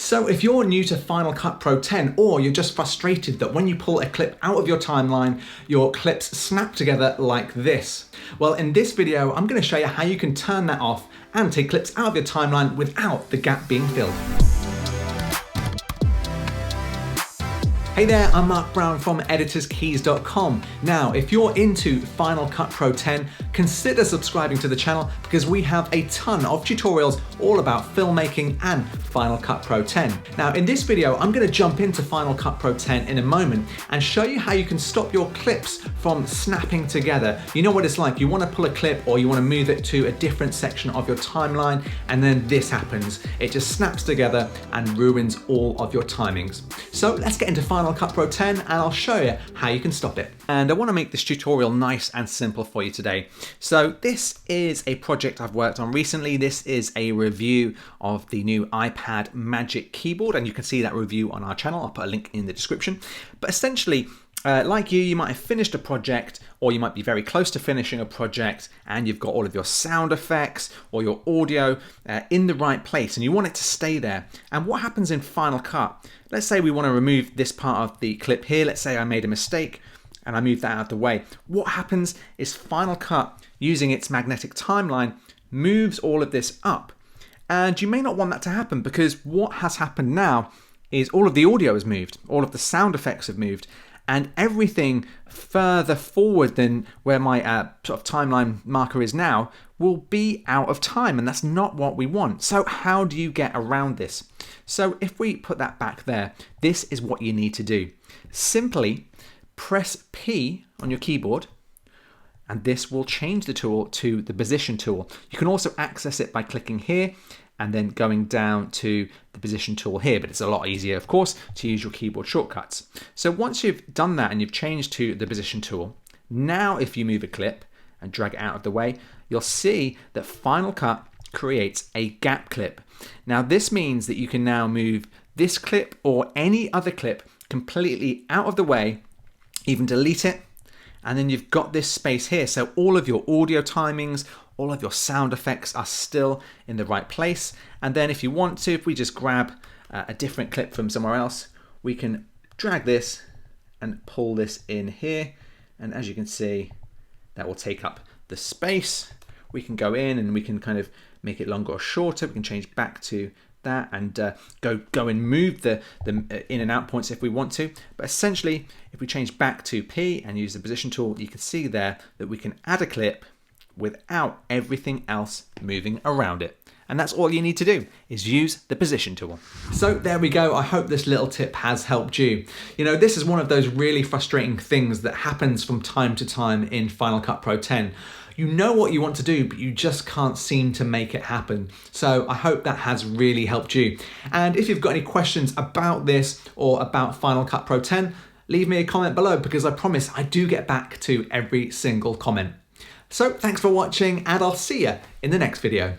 So if you're new to Final Cut Pro 10, or you're just frustrated that when you pull a clip out of your timeline, your clips snap together like this, well, in this video, I'm going to show you how you can turn that off and take clips out of your timeline without the gap being filled. Hey there, I'm Mark Brown from editorskeys.com. Now, if you're into Final Cut Pro 10, consider subscribing to the channel because we have a ton of tutorials all about filmmaking and Final Cut Pro 10. Now, in this video, I'm going to jump into Final Cut Pro 10 in a moment and show you how you can stop your clips from snapping together. You know what it's like, you want to pull a clip or you want to move it to a different section of your timeline, and then this happens. It just snaps together and ruins all of your timings. So let's get into Final Cut Pro 10 and I'll show you how you can stop it. And I want to make this tutorial nice and simple for you today. So this is a project I've worked on recently. This is a review of the new iPad Magic keyboard, and you can see that review on our channel. I'll put a link in the description. But essentially, like you might have finished a project, or you might be very close to finishing a project, and you've got all of your sound effects or your audio in the right place, and you want it to stay there. And what happens in Final Cut? Let's say we want to remove this part of the clip here. Let's say I made a mistake and I moved that out of the way. What happens is Final Cut, using its magnetic timeline, moves all of this up. And you may not want that to happen, because what has happened now is all of the audio has moved, all of the sound effects have moved, and everything further forward than where my sort of timeline marker is now will be out of time, and that's not what we want. So how do you get around this? So if we put that back there, this is what you need to do. Simply press P on your keyboard, and this will change the tool to the position tool. You can also access it by clicking here and then going down to the position tool here, but it's a lot easier, of course, to use your keyboard shortcuts. So once you've done that and you've changed to the position tool, now if you move a clip and drag it out of the way, you'll see that Final Cut creates a gap clip. Now this means that you can now move this clip or any other clip completely out of the way, even delete it, and then you've got this space here. So all of your audio timings, all of your sound effects are still in the right place. And then if you want to, if we just grab a different clip from somewhere else, we can drag this and pull this in here. And as you can see, that will take up the space. We can go in and we can kind of make it longer or shorter. We can change back to that and go and move the in and out points if we want to. But essentially, if we change back to P and use the position tool, you can see there that we can add a clip without everything else moving around it. And that's all you need to do, is use the position tool. So there we go. I hope this little tip has helped you. You know, this is one of those really frustrating things that happens from time to time in Final Cut Pro 10. You know what you want to do, but you just can't seem to make it happen. So I hope that has really helped you. And if you've got any questions about this or about Final Cut Pro 10, leave me a comment below, because I promise I do get back to every single comment. So thanks for watching, and I'll see you in the next video.